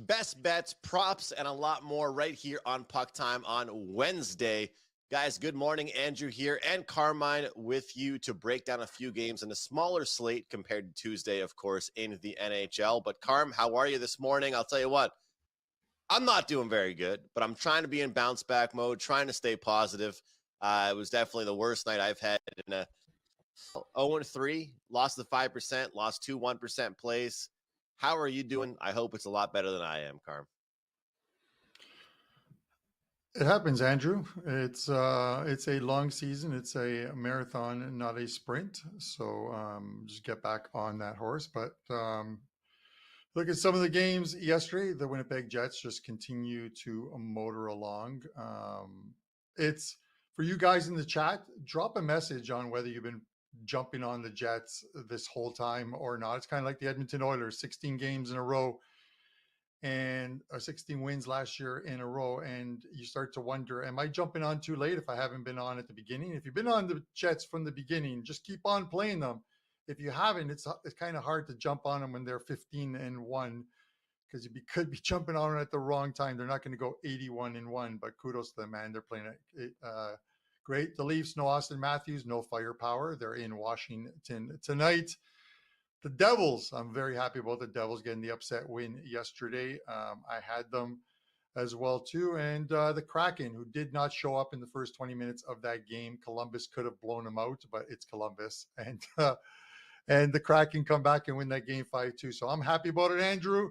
best bets, props, and a lot more right here on PuckTime on Wednesday. Guys, good morning. Andrew here and Carmine with you to break down a few games in a smaller slate compared to Tuesday, of course, in the NHL. But Carm, how are you this morning? I'll tell you what, I'm not doing very good, but I'm trying to be in bounce back mode, trying to stay positive. It was definitely the worst night I've had in a 0-3, lost the 5%, lost 2 1% plays. How are you doing? I hope it's a lot better than I am, Carm. It happens, Andrew. It's a long season. It's a marathon, not a sprint. So just get back on that horse. But look at some of the games yesterday. The Winnipeg Jets just continue to motor along. It's for you guys in the chat. Drop a message on whether you've been jumping on the Jets this whole time or not. It's kind of like the Edmonton Oilers, 16 games in a row and 16 wins last year in a row. And you start to wonder, am I jumping on too late if I haven't been on at the beginning? If you've been on the Jets from the beginning, just keep on playing them. If you haven't, it's kind of hard to jump on them when they're 15-1 because you could be jumping on them at the wrong time. They're not going to go 81-1, but kudos to them, man. They're playing great. The Leafs, no Austin Matthews, no firepower. They're in Washington tonight. The Devils, I'm very happy about the Devils getting the upset win yesterday. I had them as well, too. And the Kraken, who did not show up in the first 20 minutes of that game. Columbus could have blown them out, but it's Columbus. And the Kraken come back and win that game 5-2. So I'm happy about it, Andrew.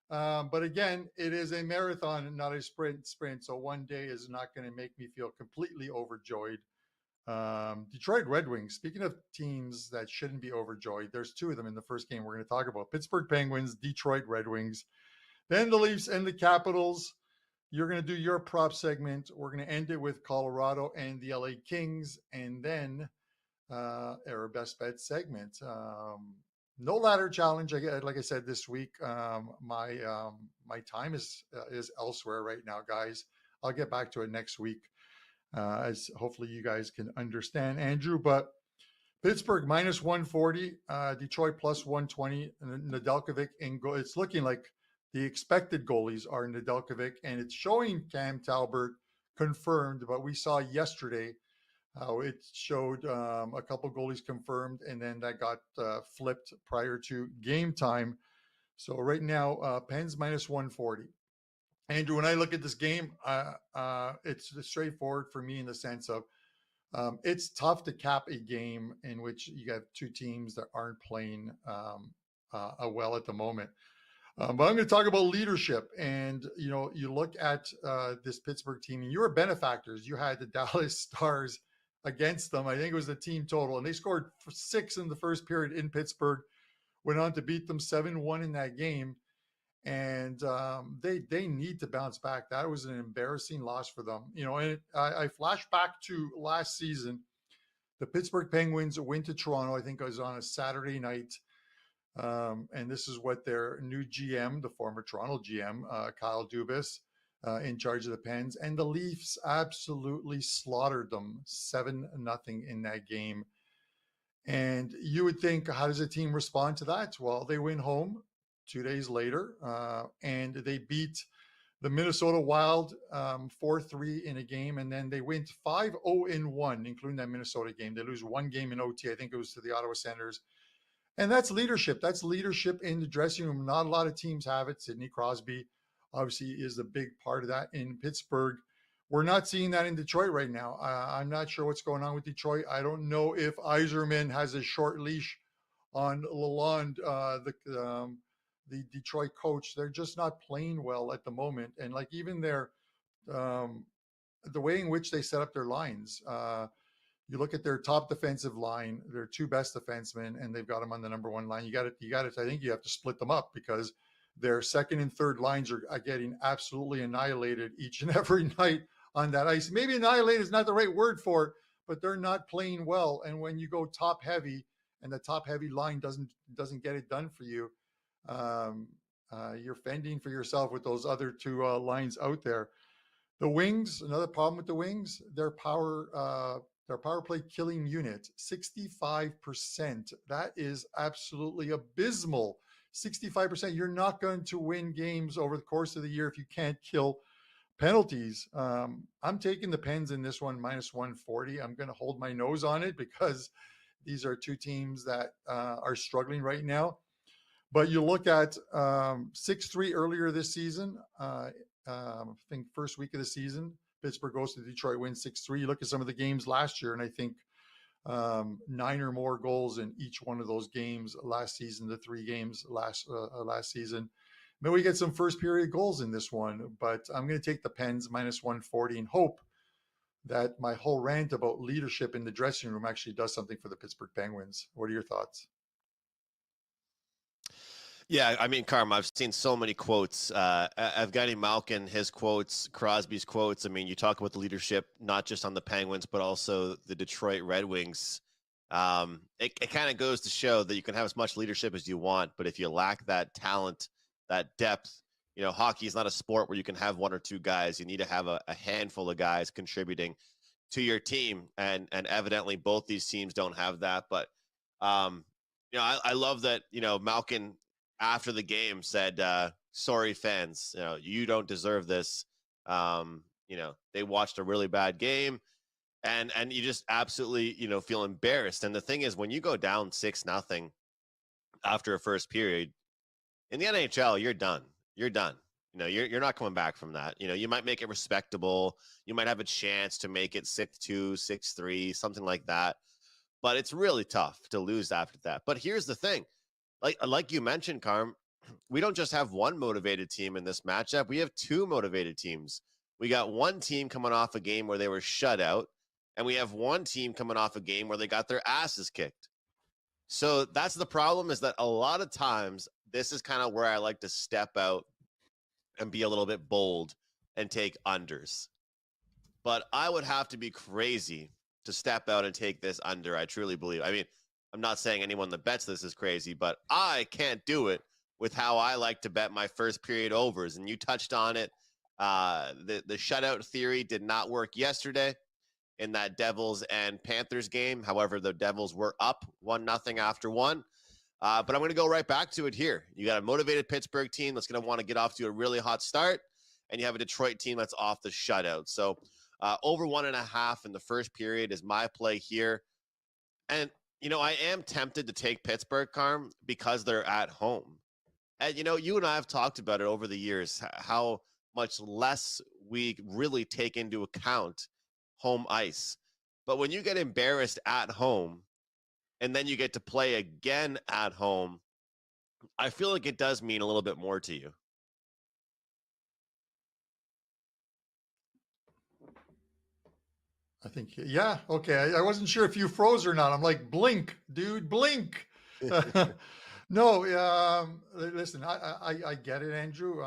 But again, it is a marathon and not a sprint. So one day is not going to make me feel completely overjoyed. Detroit Red Wings, speaking of teams that shouldn't be overjoyed, there's two of them in the first game we're going to talk about. Pittsburgh Penguins, Detroit Red Wings, then the Leafs and the Capitals. You're going to do your prop segment. We're going to end it with Colorado and the LA Kings, and then our best bet segment. No ladder challenge. Like I said this week, my time is elsewhere right now, guys. I'll get back to it next week, as hopefully you guys can understand, Andrew. But Pittsburgh -140, Detroit +120, Nedeljkovic in goal. It's looking like the expected goalies are Nedeljkovic, and it's showing Cam Talbot confirmed. But we saw yesterday how it showed a couple goalies confirmed, and then that got flipped prior to game time. So right now, Pens -140. Andrew, when I look at this game, it's straightforward for me in the sense of it's tough to cap a game in which you have two teams that aren't playing well at the moment. But I'm going to talk about leadership. And, you look at this Pittsburgh team, and you were benefactors. You had the Dallas Stars against them. I think it was the team total. And they scored 6 in the first period in Pittsburgh, went on to beat them 7-1 in that game. And they need to bounce back. That was an embarrassing loss for them. And I flash back to last season. The Pittsburgh Penguins went to Toronto. I think it was on a Saturday night. And this is what their new GM, the former Toronto GM, Kyle Dubas, in charge of the Pens. And the Leafs absolutely slaughtered them 7-0 in that game. And you would think, how does a team respond to that? Well, they win home 2 days later, and they beat the Minnesota Wild 4-3 in a game, and then they went 5-0-1, including that Minnesota game. They lose one game in OT. I think it was to the Ottawa Senators. And that's leadership. That's leadership in the dressing room. Not a lot of teams have it. Sidney Crosby obviously is a big part of that in Pittsburgh. We're not seeing that in Detroit right now. I'm not sure what's going on with Detroit. I don't know if Yzerman has a short leash on Lalonde, the Detroit coach. They're just not playing well at the moment. And like even their the way in which they set up their lines, you look at their top defensive line, their two best defensemen, and they've got them on the number one line. You got it. I think you have to split them up because their second and third lines are getting absolutely annihilated each and every night on that ice. Maybe annihilate is not the right word for it, but they're not playing well. And when you go top heavy and the top heavy line doesn't get it done for you, you're fending for yourself with those other two lines out there. The Wings, another problem with the Wings, their power play killing unit, 65%. That is absolutely abysmal 65%. You're not going to win games over the course of the year if you can't kill penalties. I'm taking the Pens in this one, minus 140. I'm going to hold my nose on it because these are two teams that are struggling right now. But you look at 6-3 earlier this season. I think first week of the season, Pittsburgh goes to Detroit, wins 6-3. You look at some of the games last year, and I think 9 or more goals in each one of those games last season, the 3 games last season. Maybe we get some first period goals in this one, but I'm going to take the Pens minus 140 and hope that my whole rant about leadership in the dressing room actually does something for the Pittsburgh Penguins. What are your thoughts? Yeah, I mean, Carm, I've seen so many quotes. Evgeny Malkin, his quotes, Crosby's quotes. I mean, you talk about the leadership, not just on the Penguins, but also the Detroit Red Wings. It kind of goes to show that you can have as much leadership as you want, but if you lack that talent, that depth, hockey is not a sport where you can have 1 or 2 guys. You need to have a handful of guys contributing to your team, and evidently both these teams don't have that. But I love that Malkin after the game said, "Sorry, fans, you don't deserve this." They watched a really bad game, and you just absolutely feel embarrassed. And the thing is, when you go down 6-0 after a first period in the NHL, you're done. You're done. You're not coming back from that. You might make it respectable. You might have a chance to make it 6-2, 6-3, something like that. But it's really tough to lose after that. But here's the thing. Like you mentioned, Carm, we don't just have one motivated team in this matchup. We have 2 motivated teams. We got one team coming off a game where they were shut out, and we have one team coming off a game where they got their asses kicked. So that's the problem, is that a lot of times this is kind of where I like to step out and be a little bit bold and take unders. But I would have to be crazy to step out and take this under, I truly believe. I mean, I'm not saying anyone that bets this is crazy, but I can't do it with how I like to bet my first period overs. And you touched on it. The shutout theory did not work yesterday in that Devils and Panthers game. However, the Devils were up 1-0 after 1. But I'm going to go right back to it here. You got a motivated Pittsburgh team that's going to want to get off to a really hot start, and you have a Detroit team that's off the shutout. So over 1.5 in the first period is my play here. And I am tempted to take Pittsburgh, Carm, because they're at home. And, you and I have talked about it over the years, how much less we really take into account home ice. But when you get embarrassed at home and then you get to play again at home, I feel like it does mean a little bit more to you. I think, yeah, okay. I wasn't sure if you froze or not. I'm like, blink, dude, blink. No, listen, I get it, Andrew.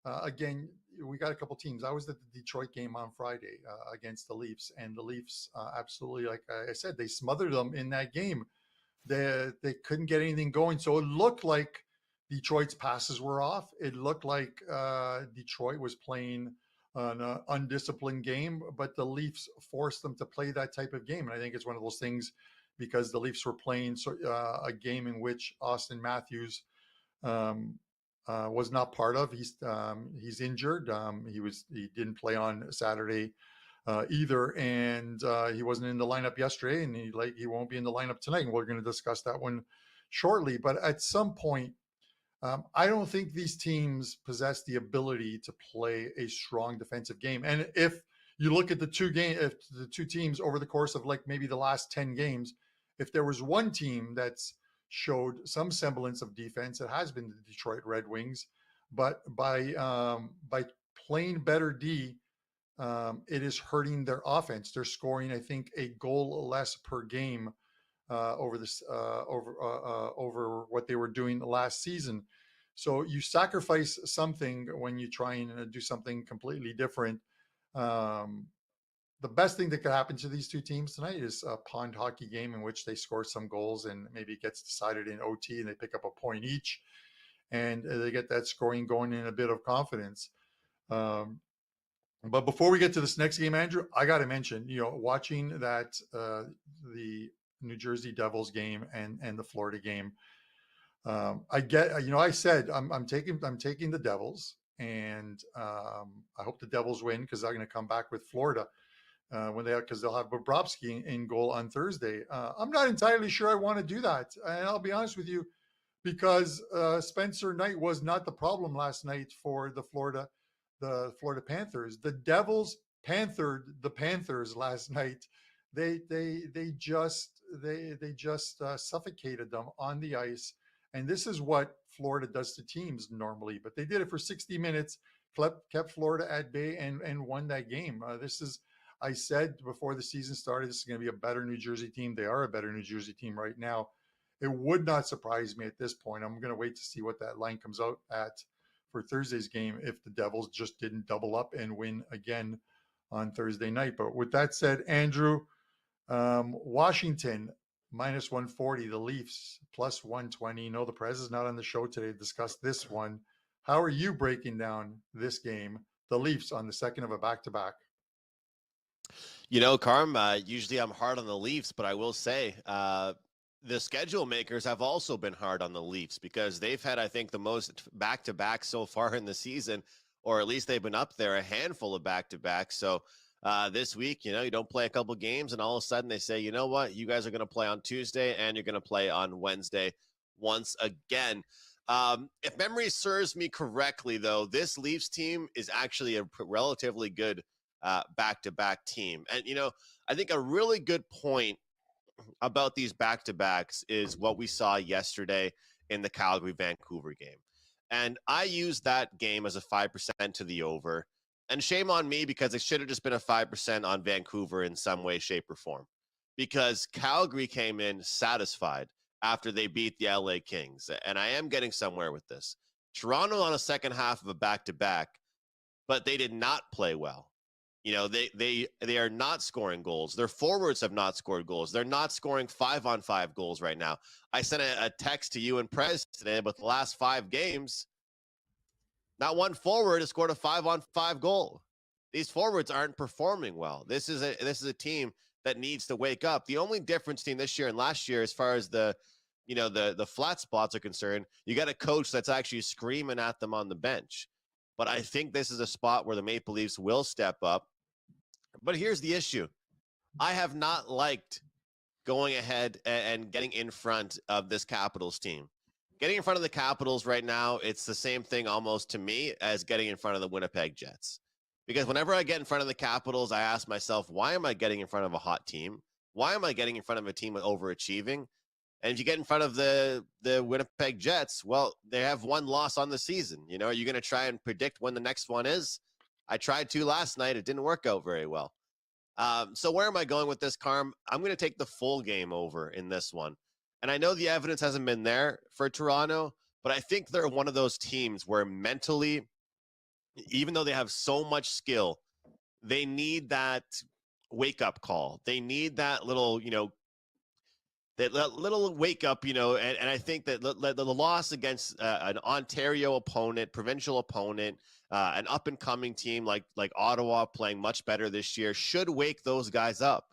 Again, we got a couple teams. I was at the Detroit game on Friday against the Leafs, and the Leafs absolutely, like I said, they smothered them in that game. They couldn't get anything going. So it looked like Detroit's passes were off. It looked like Detroit was playing an undisciplined game, but the Leafs forced them to play that type of game. And I think it's one of those things, because the Leafs were playing a game in which Austin Matthews was not part of. He's injured. He didn't play on Saturday either, and he wasn't in the lineup yesterday, and he won't be in the lineup tonight. And we're going to discuss that one shortly. But at some point, I don't think these teams possess the ability to play a strong defensive game. And if you look at the two teams over the course of like maybe the last 10 games, if there was one team that's showed some semblance of defense, it has been the Detroit Red Wings. But by playing better D, it is hurting their offense. They're scoring, I think, a goal less per game over what they were doing last season. So you sacrifice something when you try and do something completely different. The best thing that could happen to these two teams tonight is a pond hockey game in which they score some goals, and maybe it gets decided in OT and they pick up a point each, and they get that scoring going in a bit of confidence. But before we get to this next game, Andrew, I got to mention, watching that the New Jersey Devils game and the Florida game, I get, I said I'm taking the Devils, and I hope the Devils win because they're going to come back with Florida because they'll have Bobrovsky in goal on Thursday. I'm not entirely sure I want to do that, and I'll be honest with you, because Spencer Knight was not the problem last night for the Florida Panthers. The Devils panthered the Panthers last night. They just suffocated them on the ice, and this is what Florida does to teams normally. But they did it for 60 minutes, kept Florida at bay, and won that game. I said before the season started, this is going to be a better New Jersey team. They are a better New Jersey team right now. It would not surprise me at this point. I'm going to wait to see what that line comes out at for Thursday's game if the Devils just didn't double up and win again on Thursday night. But with that said, Andrew, Washington minus 140, the Leafs plus 120. No, the Prez is not on the show today to discuss this one. How are you breaking down this game, the Leafs on the second of a back-to-back? Carm, usually I'm hard on the Leafs, but I will say the schedule makers have also been hard on the Leafs because they've had, I think, the most back-to-back so far in the season, or at least they've been up there, a handful of back-to-backs. So this week, you don't play a couple games, and all of a sudden they say, you know what, you guys are going to play on Tuesday and you're going to play on Wednesday once again. If memory serves me correctly, though, this Leafs team is actually a relatively good back-to-back team. And, I think a really good point about these back-to-backs is what we saw yesterday in the Calgary-Vancouver game. And I used that game as a 5% to the over. And shame on me because it should have just been a 5% on Vancouver in some way, shape, or form. Because Calgary came in satisfied after they beat the LA Kings. And I am getting somewhere with this. Toronto on a second half of a back-to-back, but they did not play well. They are not scoring goals. Their forwards have not scored goals. They're not scoring 5-on-5 goals right now. I sent a text to you and Prez today about the last 5 games. Not one forward has scored a 5-on-5 goal. These forwards aren't performing well. This is a team that needs to wake up. The only difference between this year and last year, as far as the flat spots are concerned, you got a coach that's actually screaming at them on the bench. But I think this is a spot where the Maple Leafs will step up. But here's the issue. I have not liked going ahead and getting in front of this Capitals team. Getting in front of the Capitals right now, it's the same thing almost to me as getting in front of the Winnipeg Jets. Because whenever I get in front of the Capitals, I ask myself, why am I getting in front of a hot team? Why am I getting in front of a team with overachieving? And if you get in front of the Winnipeg Jets, well, they have one loss on the season. Are you going to try and predict when the next one is? I tried to last night. It didn't work out very well. So where am I going with this, Carm? I'm going to take the full game over in this one. And I know the evidence hasn't been there for Toronto, but I think they're one of those teams where mentally, even though they have so much skill, they need that wake-up call. They need that little, that little wake up, and I think that the loss against an Ontario opponent, provincial opponent, an up-and-coming team like Ottawa playing much better this year should wake those guys up.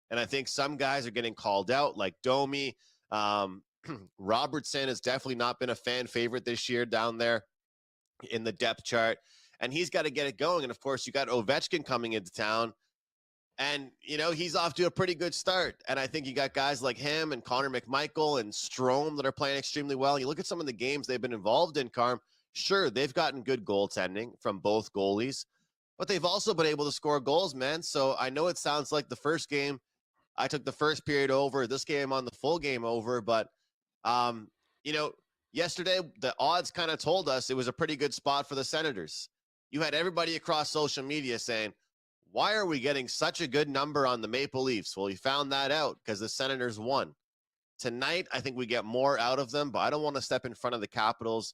And I think some guys are getting called out, like Domi. Robertson has definitely not been a fan favorite this year down there in the depth chart, and he's got to get it going. And, of course, you got Ovechkin coming into town. And, he's off to a pretty good start. And I think you got guys like him and Connor McMichael and Strome that are playing extremely well. You look at some of the games they've been involved in, Carm. Sure, they've gotten good goaltending from both goalies, but they've also been able to score goals, man. So I know it sounds like the first game, I took the first period over. This game on the full game over. But, yesterday the odds kind of told us it was a pretty good spot for the Senators. You had everybody across social media saying, why are we getting such a good number on the Maple Leafs? Well, we found that out because the Senators won. Tonight, I think we get more out of them, but I don't want to step in front of the Capitals.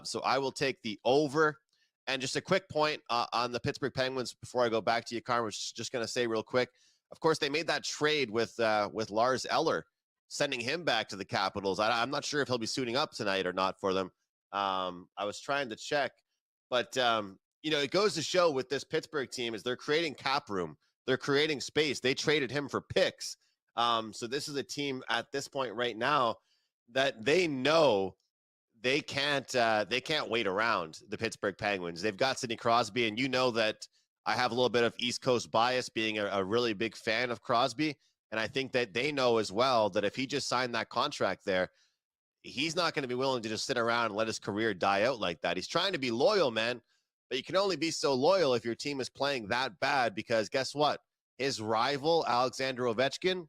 So I will take the over. And just a quick point on the Pittsburgh Penguins before I go back to you, Carmen, was just going to say real quick. Of course, they made that trade with Lars Eller, sending him back to the Capitals. I'm not sure if he'll be suiting up tonight or not for them. I was trying to check, but it goes to show with this Pittsburgh team is they're creating cap room. They're creating space. They traded him for picks. So this is a team at this point right now that they know they can't wait around the Pittsburgh Penguins. They've got Sidney Crosby, and you know that I have a little bit of East Coast bias, being a really big fan of Crosby, and I think that they know as well that if he just signed that contract there, he's not going to be willing to just sit around and let his career die out like that. He's trying to be loyal, man, but you can only be so loyal if your team is playing that bad, because guess what? His rival, Alexander Ovechkin,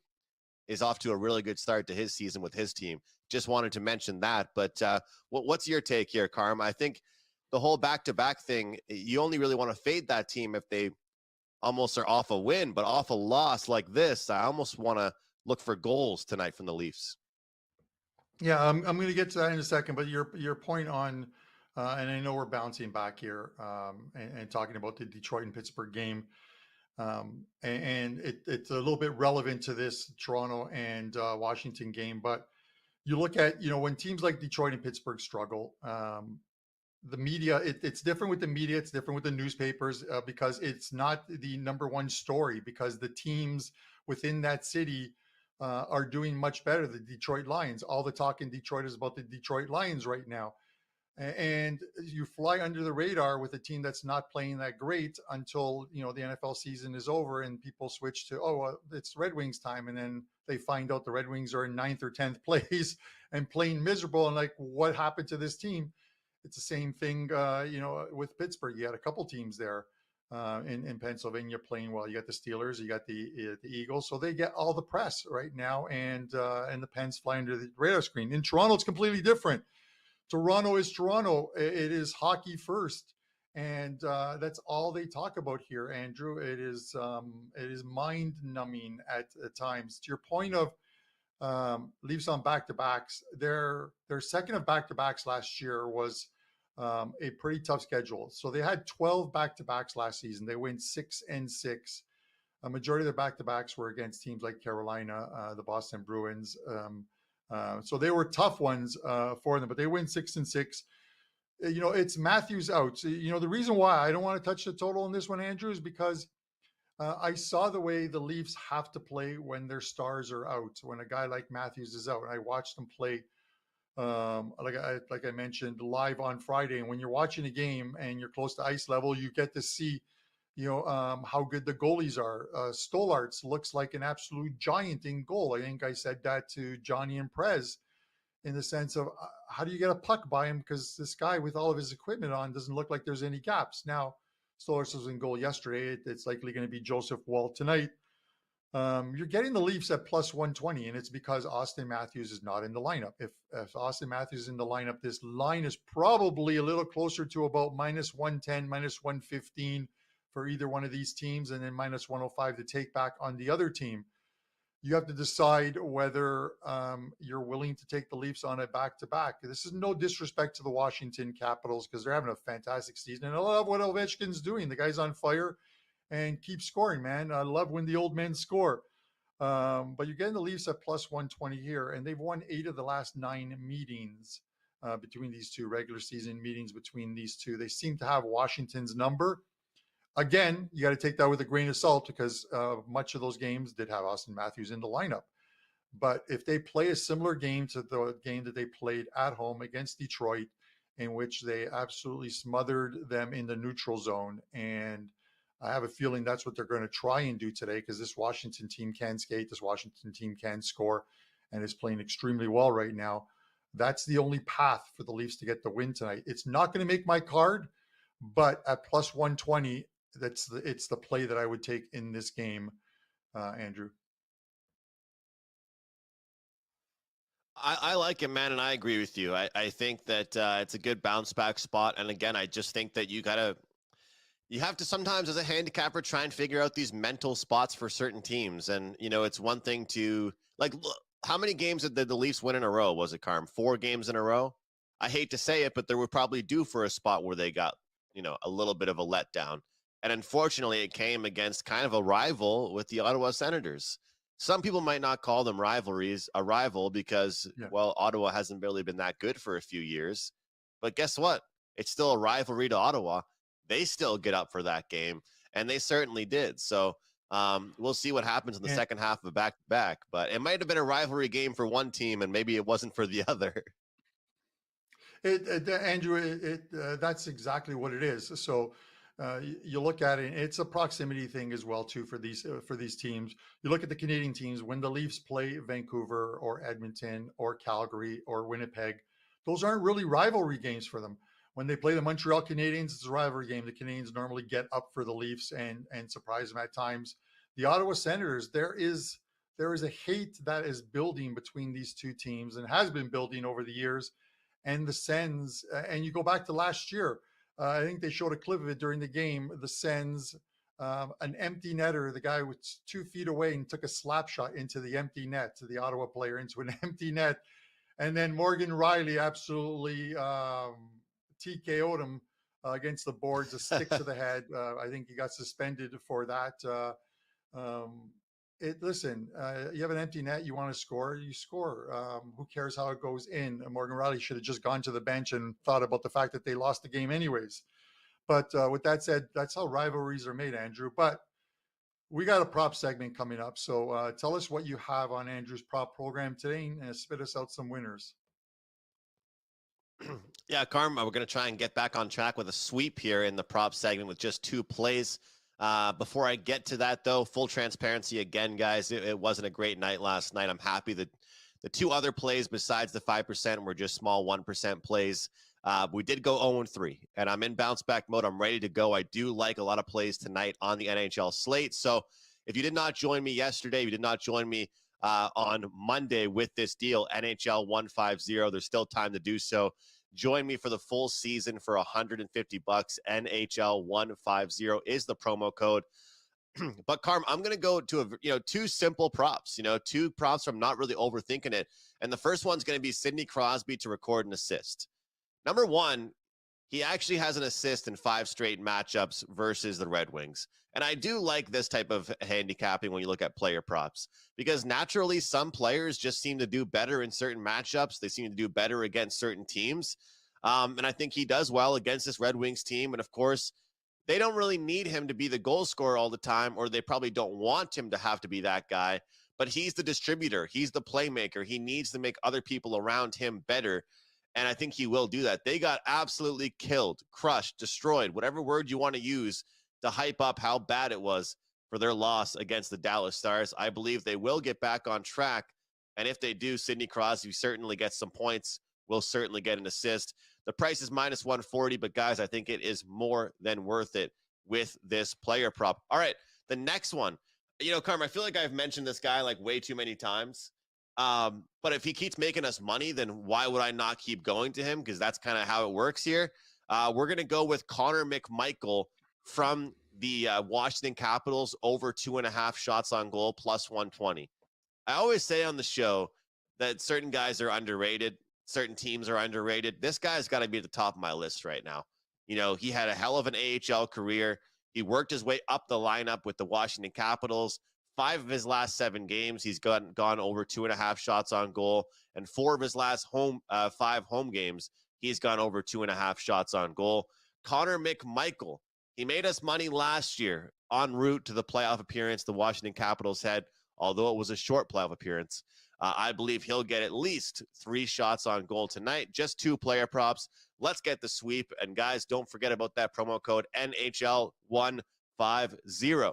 is off to a really good start to his season with his team. Just wanted to mention that. But what's your take here, Carm? I think the whole back-to-back thing, you only really want to fade that team if they almost are off a win, but off a loss like this, I almost want to look for goals tonight from the Leafs. Yeah, I'm going to get to that in a second, but your point on, and I know we're bouncing back here and talking about the Detroit and Pittsburgh game, and it's a little bit relevant to this Toronto and Washington game. But you look at, when teams like Detroit and Pittsburgh struggle, the media, it's different with the media, it's different with the newspapers because it's not the number one story, because the teams within that city are doing much better. The Detroit Lions, all the talk in Detroit is about the Detroit Lions right now. And you fly under the radar with a team that's not playing that great until, the NFL season is over and people switch to, it's Red Wings time. And then they find out the Red Wings are in 9th or 10th place and playing miserable. And like, what happened to this team? It's the same thing, with Pittsburgh. You had a couple teams there in Pennsylvania playing well. You got the Steelers, you got the Eagles, so they get all the press right now, and the Pens fly under the radar screen. In Toronto, it's completely different. Toronto is Toronto. It is hockey first, and that's all they talk about here, Andrew. It is mind-numbing at times. To your point of Leafs on back-to-backs, their second of back-to-backs last year was a pretty tough schedule. So they had 12 back-to-backs last season. They went 6-6. A majority of their back-to-backs were against teams like Carolina, the Boston Bruins. So they were tough ones for them, but they win 6-6. It's Matthews out. So, the reason why I don't want to touch the total in this one, Andrew, is because I saw the way the Leafs have to play when their stars are out, when a guy like Matthews is out. And I watched them play, like I mentioned, live on Friday. And when you're watching a game and you're close to ice level, you get to see, how good the goalies are. Stollarts looks like an absolute giant in goal. I think I said that to Johnny and Prez, in the sense of how do you get a puck by him? Because this guy with all of his equipment on doesn't look like there's any gaps. Now, Stollarts was in goal yesterday. It's likely going to be Joseph Woll tonight. You're getting the Leafs at plus 120, and it's because Austin Matthews is not in the lineup. If Austin Matthews is in the lineup, this line is probably a little closer to about minus 110, minus 115 for either one of these teams, and then minus 105 to take back on the other team. You have to decide whether you're willing to take the Leafs on a back-to-back. This is no disrespect to the Washington Capitals, because they're having a fantastic season. And I love what Ovechkin's doing. The guy's on fire and keep scoring, man. I love when the old men score. But you're getting the Leafs at plus 120 here, and they've won 8 of the last 9 meetings between these two, regular season meetings between these two. They seem to have Washington's number. Again, you got to take that with a grain of salt, because much of those games did have Austin Matthews in the lineup. But if they play a similar game to the game that they played at home against Detroit, in which they absolutely smothered them in the neutral zone, and I have a feeling that's what they're going to try and do today, because this Washington team can skate, this Washington team can score, and is playing extremely well right now. That's the only path for the Leafs to get the win tonight. It's not going to make my card, but at plus 120, it's the play that I would take in this game, Andrew. I like it, man, and I agree with you. I think that it's a good bounce back spot. And again, I just think that you have to sometimes, as a handicapper, try and figure out these mental spots for certain teams. And, it's one thing to, like, look, how many games did the Leafs win in a row? Was it, Carm? 4 games in a row? I hate to say it, but they were probably due for a spot where they got, a little bit of a letdown. And unfortunately, it came against kind of a rival with the Ottawa Senators. Some people might not call them a rival because, well, Ottawa hasn't really been that good for a few years. But guess what? It's still a rivalry to Ottawa. They still get up for that game, and they certainly did. So We'll see what happens in the And second half of back-to-back, but it might have been a rivalry game for one team, and maybe it wasn't for the other. Andrew, that's exactly what it is. So you look at it; it's a proximity thing as well too for these teams. You look at the Canadian teams when the Leafs play Vancouver or Edmonton or Calgary or Winnipeg. Those aren't really rivalry games for them. When they play the Montreal Canadiens, it's a rivalry game. The Canadiens normally get up for the Leafs and surprise them at times. The Ottawa Senators, there is a hate that is building between these two teams and has been building over the years. And the Sens, and you go back to last year, I think they showed a clip of it during the game. The Sens, an empty netter, the guy was 2 feet away and took a slap shot into the empty net, to the Ottawa player into an empty net. And then Morgan Riley absolutely TKO'd him against the boards, a stick to the head. I think he got suspended for that. Listen, you have an empty net, you want to score, you score. Who cares how it goes in? Morgan Riley should have just gone to the bench and thought about the fact that they lost the game anyways. But with that said, that's how rivalries are made, Andrew. But we got a prop segment coming up. So tell us what you have on Andrew's prop program today and spit us out some winners. Yeah, Karma, we're going to try and get back on track with a sweep here in the prop segment with just 2 plays. Before I get to that, though, full transparency again, guys, it wasn't a great night last night. I'm happy that the 2 other plays besides the 5% were just small 1% plays. We did go 0-3, and I'm in bounce back mode. I'm ready to go. I do like a lot of plays tonight on the NHL slate. So if you did not join me yesterday, you did not join me on Monday with this deal, NHL 150, there's still time to do so. Join me for the full season for $150. NHL 150 is the promo code. But Carm, I'm going to go to 2 simple props, 2 props from not really overthinking it. And the first one's going to be Sidney Crosby to record an assist. Number 1, he actually has an assist in 5 straight matchups versus the Red Wings. And I do like this type of handicapping when you look at player props, because naturally some players just seem to do better in certain matchups. They seem to do better against certain teams. And I think he does well against this Red Wings team. And of course, they don't really need him to be the goal scorer all the time, or they probably don't want him to have to be that guy. But he's the distributor. He's the playmaker. He needs to make other people around him better. And I think he will do that. They got absolutely killed, crushed, destroyed, whatever word you want to use to hype up how bad it was for their loss against the Dallas Stars. I believe they will get back on track. And if they do, Sidney Crosby certainly gets some points, will certainly get an assist. The price is minus 140, but guys, I think it is more than worth it with this player prop. All right, the next one. Carm, I feel like I've mentioned this guy like way too many times. But if he keeps making us money, then why would I not keep going to him? Because that's kind of how it works here. We're going to go with Connor McMichael from the Washington Capitals, over 2.5 shots on goal, plus 120. I always say on the show that certain guys are underrated. Certain teams are underrated. This guy's got to be at the top of my list right now. He had a hell of an AHL career. He worked his way up the lineup with the Washington Capitals. 5 of his last 7 games, he's gone over 2.5 shots on goal. And 4 of his last 5 home games, he's gone over 2.5 shots on goal. Connor McMichael, he made us money last year en route to the playoff appearance the Washington Capitals had, although it was a short playoff appearance. I believe he'll get at least 3 shots on goal tonight. Just 2 player props. Let's get the sweep. And guys, don't forget about that promo code NHL150.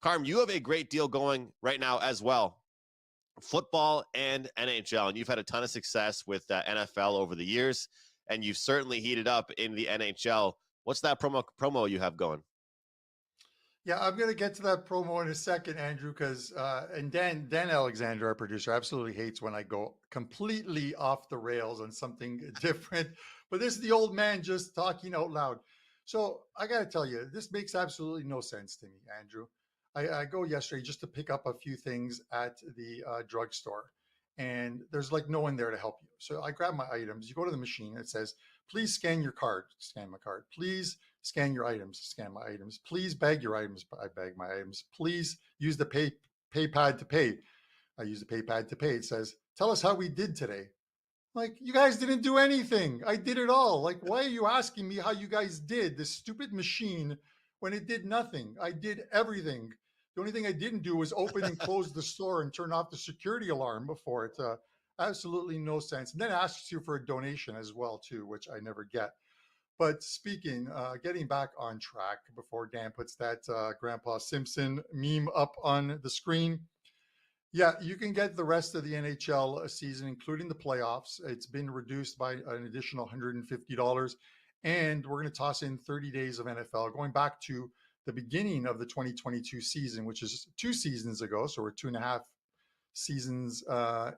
Carm, you have a great deal going right now as well. Football and NHL. And you've had a ton of success with NFL over the years. And you've certainly heated up in the NHL. What's that promo you have going? Yeah, I'm going to get to that promo in a second, Andrew, because and Dan Alexander, our producer, absolutely hates when I go completely off the rails on something different. But this is the old man just talking out loud. So I got to tell you, this makes absolutely no sense to me, Andrew. I go yesterday just to pick up a few things at the drugstore, and there's like no one there to help you. So I grab my items. You go to the machine. It says, please scan your card. Scan my card. Please scan your items. Scan my items. Please bag your items. I bag my items. Please use the pay pad to pay. I use the pay pad to pay. It says, tell us how we did today. Like, you guys didn't do anything. I did it all. Like, why are you asking me how you guys did this stupid machine when it did nothing? I did everything. The only thing I didn't do was open and close the store and turn off the security alarm before it. Absolutely no sense. And then asks you for a donation as well, too, which I never get. But speaking, getting back on track before Dan puts that Grandpa Simpson meme up on the screen. Yeah, you can get the rest of the NHL season, including the playoffs. It's been reduced by an additional $150. And we're going to toss in 30 days of NFL, going back to the beginning of the 2022 season, which is 2 seasons ago. So we're 2.5 seasons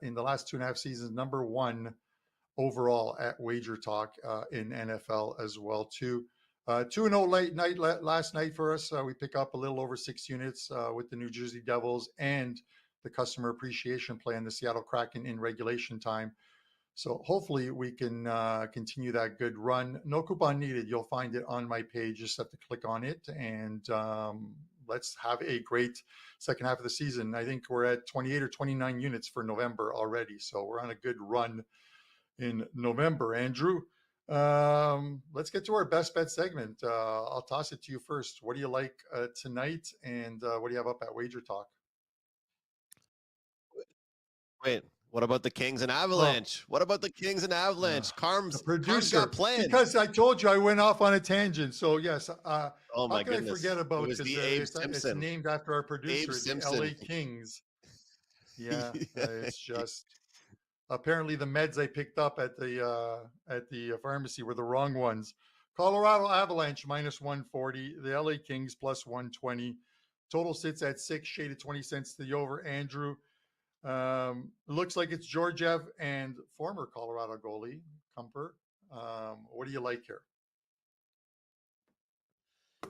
in the last 2.5 seasons, number 1 overall at WagerTalk in NFL as well too. 2-0 late night last night for us. We pick up a little over 6 units with the New Jersey Devils and the customer appreciation play in the Seattle Kraken in regulation time. So hopefully we can continue that good run. No coupon needed. You'll find it on my page. Just have to click on it, and let's have a great second half of the season. I think we're at 28 or 29 units for November already. So we're on a good run in November. Andrew, let's get to our best bet segment. I'll toss it to you first. What do you like tonight, and what do you have up at WagerTalk? Wait, what about the Kings and Avalanche? What about the Kings and Avalanche? Carm's got plans. Because I told you I went off on a tangent. So yes, oh my goodness, I forget about it? Was the Abe Simpson. It's named after our producer, Abe the LA Kings. Yeah, it's just apparently the meds I picked up at the pharmacy were the wrong ones. Colorado Avalanche -140, the LA Kings +120. Total sits at 6, shaded 20 cents to the over. Andrew, looks like it's Georgiev and former Colorado goalie Kumper. What do you like here?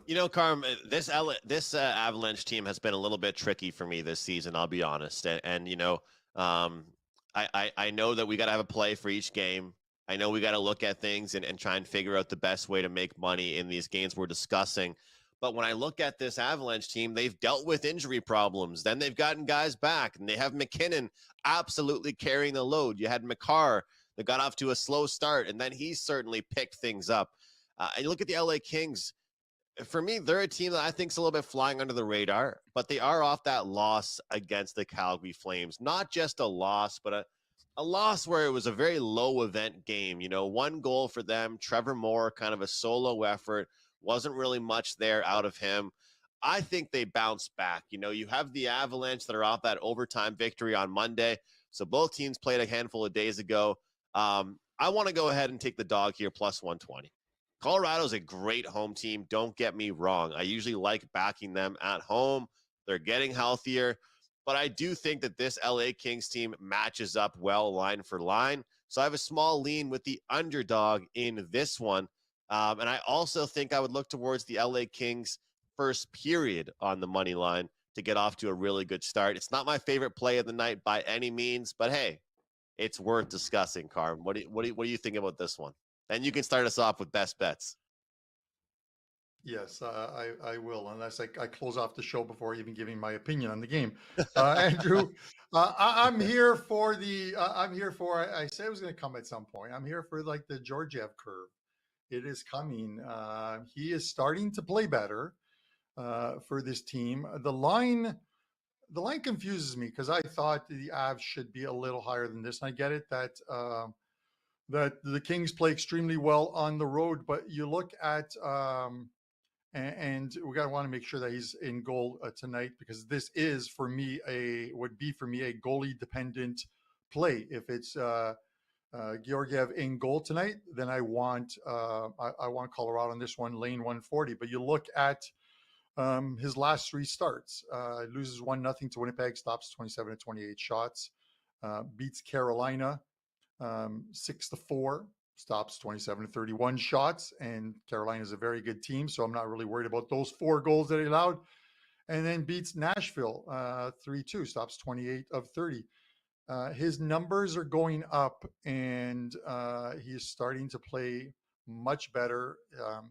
You know, Carm, this Avalanche team has been a little bit tricky for me this season. I'll be honest, and you know, I know that we got to have a play for each game. I know we got to look at things and try and figure out the best way to make money in these games we're discussing. But when I look at this Avalanche team, they've dealt with injury problems. Then they've gotten guys back, and they have McKinnon absolutely carrying the load. You had Makar that got off to a slow start, and then he certainly picked things up. And you look at the LA Kings. For me, they're a team that I think is a little bit flying under the radar, but they are off that loss against the Calgary Flames. Not just a loss, but a loss where it was a very low event game. You know, 1 goal for them. Trevor Moore, kind of a solo effort. Wasn't really much there out of him. I think they bounce back. You know, you have the Avalanche that are off that overtime victory on Monday. So both teams played a handful of days ago. I want to go ahead and take the dog here, +120. Colorado's a great home team. Don't get me wrong. I usually like backing them at home. They're getting healthier. But I do think that this LA Kings team matches up well line for line. So I have a small lean with the underdog in this one. And I also think I would look towards the LA Kings first period on the money line to get off to a really good start. It's not my favorite play of the night by any means, but hey, it's worth discussing, Carm. What do you think about this one? And you can start us off with best bets. Yes, I will, unless I close off the show before even giving my opinion on the game. Andrew, I'm here for I said it was going to come at some point. I'm here for like the Georgiev curve. It is coming. He is starting to play better for this team. The line confuses me because I thought the Avs should be a little higher than this. And I get it that the Kings play extremely well on the road, but you look at and we got to want to make sure that he's in goal tonight, because this is would be for me a goalie dependent play. If it's Georgiev in goal tonight, then I want Colorado in this one, lane 140. But you look at his last 3 starts, loses 1-0 to Winnipeg, stops 27 to 28 shots, beats Carolina 6-4, stops 27 to 31 shots, and Carolina is a very good team, so I'm not really worried about those 4 goals that he allowed. And then beats Nashville 3-2, stops 28 of 30. His numbers are going up, and he's starting to play much better.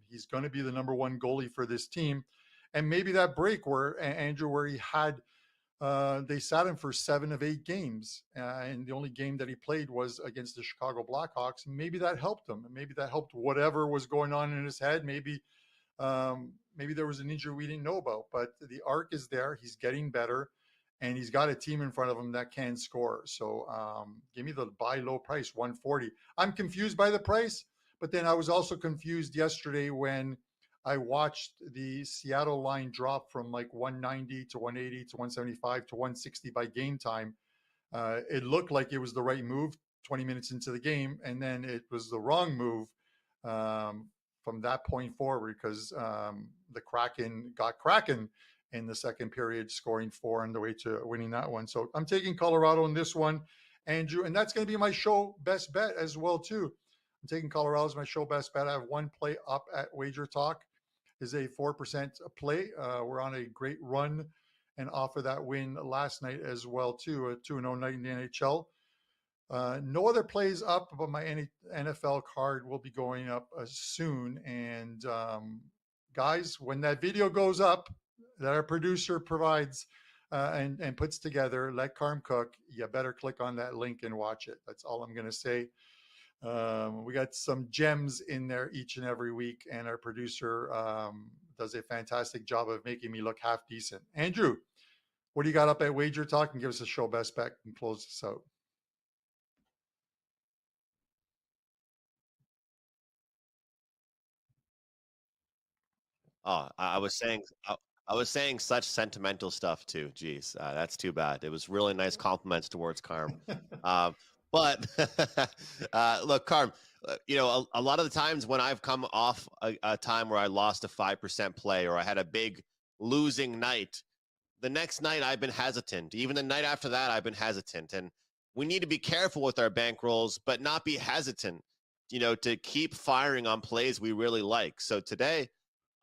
He's going to be the number 1 goalie for this team. And maybe that break where Andrew, where he had, they sat him for 7 of 8 games, and the only game that he played was against the Chicago Blackhawks. Maybe that helped him, and maybe that helped whatever was going on in his head. Maybe maybe there was an injury we didn't know about, but the arc is there. He's getting better, and he's got a team in front of him that can score. So give me the buy low price, 140. I'm confused by the price, but then I was also confused yesterday when I watched the Seattle line drop from like 190 to 180 to 175 to 160 by game time. It looked like it was the right move 20 minutes into the game, and then it was the wrong move from that point forward, because the Kraken got Kraken in the second period, scoring 4 on the way to winning that one. So I'm taking Colorado in this one, Andrew, and that's going to be my show best bet as well too. I'm taking Colorado as my show best bet. I have one play up at WagerTalk, is a 4% play. We're on a great run, and off of that win last night as well too, a 2-0 night in the NHL. No other plays up, but my NFL card will be going up soon. And guys, when that video goes up that our producer provides and puts together, let Carm cook, you better click on that link and watch it. That's all I'm going to say. We got some gems in there each and every week, and our producer does a fantastic job of making me look half decent. Andrew, what do you got up at WagerTalk? And give us a show best bet and close this out. Oh, I was saying such sentimental stuff too. Jeez, that's too bad. It was really nice compliments towards Carm. But look, Carm, a lot of the times when I've come off a time where I lost a 5% play or I had a big losing night, the next night I've been hesitant. Even the night after that, I've been hesitant. And we need to be careful with our bankrolls, but not be hesitant, to keep firing on plays we really like. So today,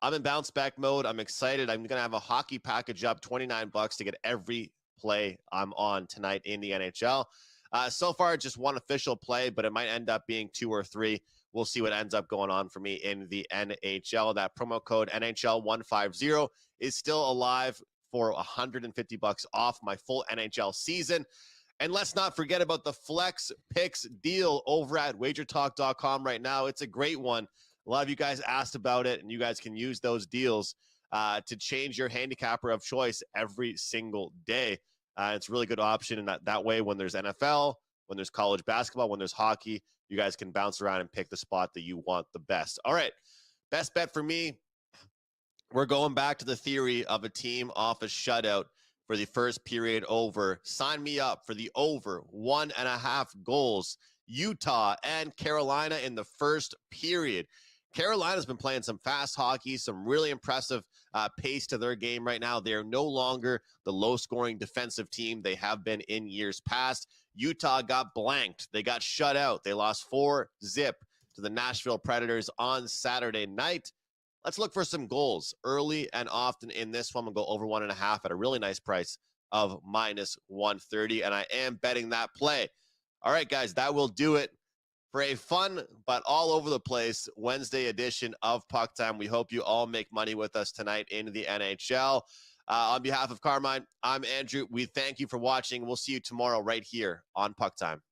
I'm in bounce back mode. I'm excited. I'm going to have a hockey package up, $29 to get every play I'm on tonight in the NHL. So far, just one official play, but it might end up being 2 or 3. We'll see what ends up going on for me in the NHL. That promo code NHL150 is still alive for $150 off my full NHL season. And let's not forget about the Flex Picks deal over at WagerTalk.com right now. It's a great one. A lot of you guys asked about it, and you guys can use those deals to change your handicapper of choice every single day. It's a really good option, and that way, when there's NFL, when there's college basketball, when there's hockey, you guys can bounce around and pick the spot that you want the best. All right, best bet for me, we're going back to the theory of a team off a shutout for the first period over. Sign me up for the over 1.5 goals. Utah and Carolina in the first period. Carolina's been playing some fast hockey, some really impressive pace to their game right now. They are no longer the low-scoring defensive team they have been in years past. Utah got blanked. They got shut out. They lost 4-0 to the Nashville Predators on Saturday night. Let's look for some goals early and often in this one. We'll go over 1.5 at a really nice price of -130, and I am betting that play. All right, guys, that will do it for a fun but all over the place Wednesday edition of Puck Time. We hope you all make money with us tonight in the NHL. On behalf of Carmine, I'm Andrew. We thank you for watching. We'll see you tomorrow right here on Puck Time.